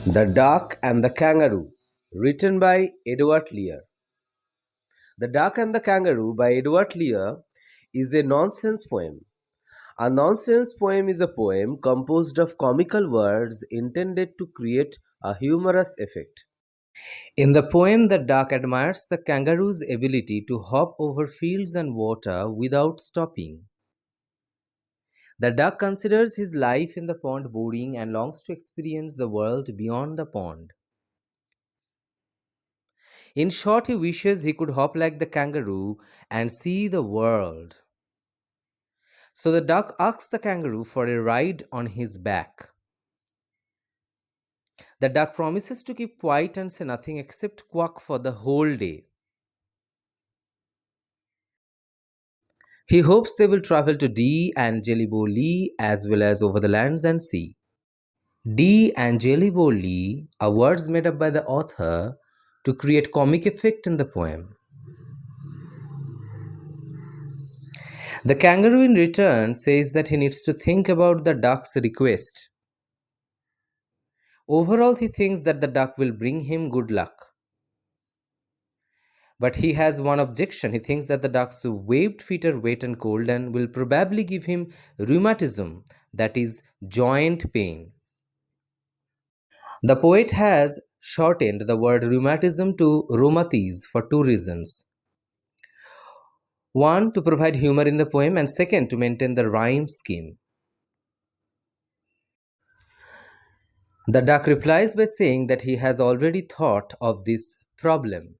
The Duck and the Kangaroo, written by Edward Lear. The Duck and the Kangaroo by Edward Lear is a nonsense poem. A nonsense poem is a poem composed of comical words intended to create a humorous effect. In the poem, the duck admires the kangaroo's ability to hop over fields and water without stopping. The duck considers his life in the pond boring and longs to experience the world beyond the pond. In short, he wishes he could hop like the kangaroo and see the world. So the duck asks the kangaroo for a ride on his back. The duck promises to keep quiet and say nothing except quack for the whole day. He hopes they will travel to D and Jellybo Lee as well as over the lands and sea. D and Jellybo Lee are words made up by the author to create comic effect in the poem. The kangaroo in return says that he needs to think about the duck's request. Overall, he thinks that the duck will bring him good luck. But he has one objection. He thinks that the duck's webbed feet are wet and cold and will probably give him rheumatism, that is, joint pain. The poet has shortened the word rheumatism to rheumatis for two reasons. One, to provide humor in the poem, and second, to maintain the rhyme scheme. The duck replies by saying that he has already thought of this problem.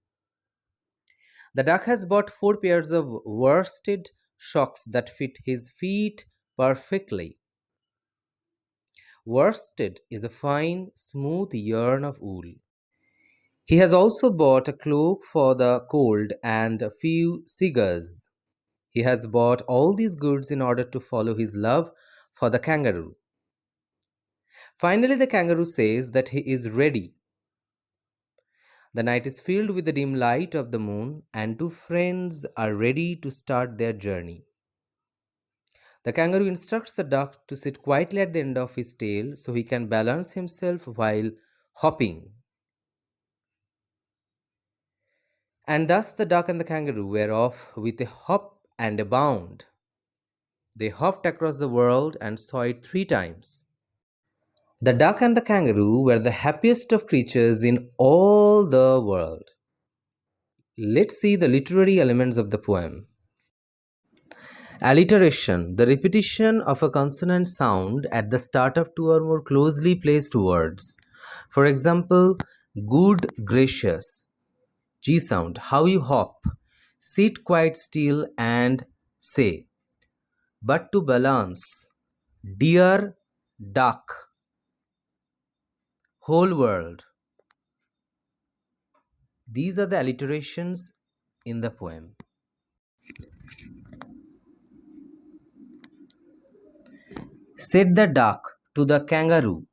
The duck has bought 4 pairs of worsted socks that fit his feet perfectly. Worsted is a fine, smooth yarn of wool. He has also bought a cloak for the cold and a few cigars. He has bought all these goods in order to follow his love for the kangaroo. Finally, the kangaroo says that he is ready. The night is filled with the dim light of the moon, and two friends are ready to start their journey. The kangaroo instructs the duck to sit quietly at the end of his tail so he can balance himself while hopping. And thus the duck and the kangaroo were off with a hop and a bound. They hopped across the world and saw it 3 times. The duck and the kangaroo were the happiest of creatures in all the world. Let's see the literary elements of the poem. Alliteration, the repetition of a consonant sound at the start of 2 or more closely placed words. For example, good, gracious. G sound, how you hop. Sit quite still and say. But to balance, dear duck. Whole world. These are the alliterations in the poem. Said the duck to the kangaroo.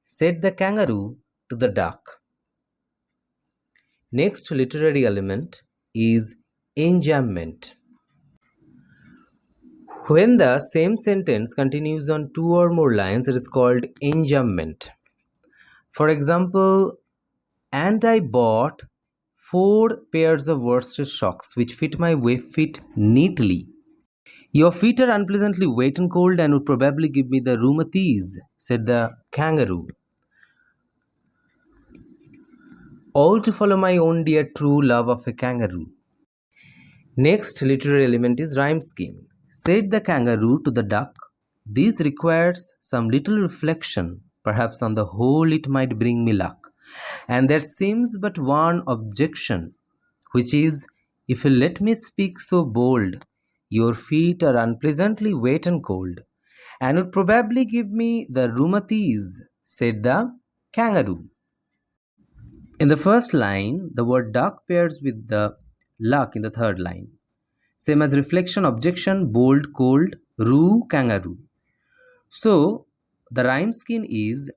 Said the kangaroo to the duck. Next literary element is enjambment. When the same sentence continues on 2 or more lines, it is called enjambment. For example, and I bought 4 pairs of worsted socks which fit my feet neatly. Your feet are unpleasantly wet and cold and would probably give me the rheumatis, said the kangaroo. All to follow my own dear true love of a kangaroo. Next literary element is rhyme scheme. Said the kangaroo to the duck, this requires some little reflection, perhaps on the whole it might bring me luck. And there seems but one objection, which is, if you let me speak so bold, your feet are unpleasantly wet and cold, and would probably give me the rheumatis, said the kangaroo. In the first line, the word duck pairs with the luck in the third line. Same as reflection, objection, bold, cold, roo, kangaroo. So, the rhyme scheme is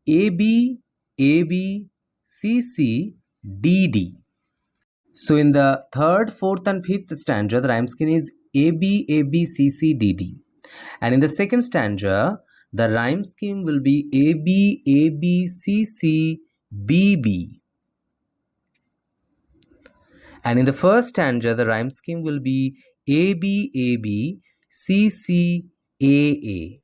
AB, AB, CC, DD. So, in the third, fourth, and fifth stanza, the rhyme scheme is AB, AB, CC, DD. And in the second stanza, The rhyme scheme will be A B A B C C B B. And in the first stanza, the rhyme scheme will be A B A B C C A A.